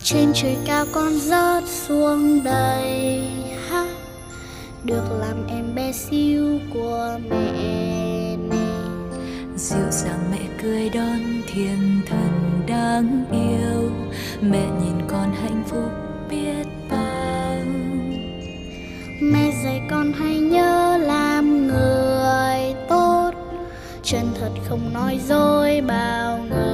Trên trời cao con rớt xuống đây ha, được làm em bé xíu của mẹ nè. Dịu dàng mẹ cười đón thiên thần đáng yêu, mẹ nhìn con hạnh phúc biết bao. Mẹ dạy con hãy nhớ làm người tốt, chân thật không nói dối bao người.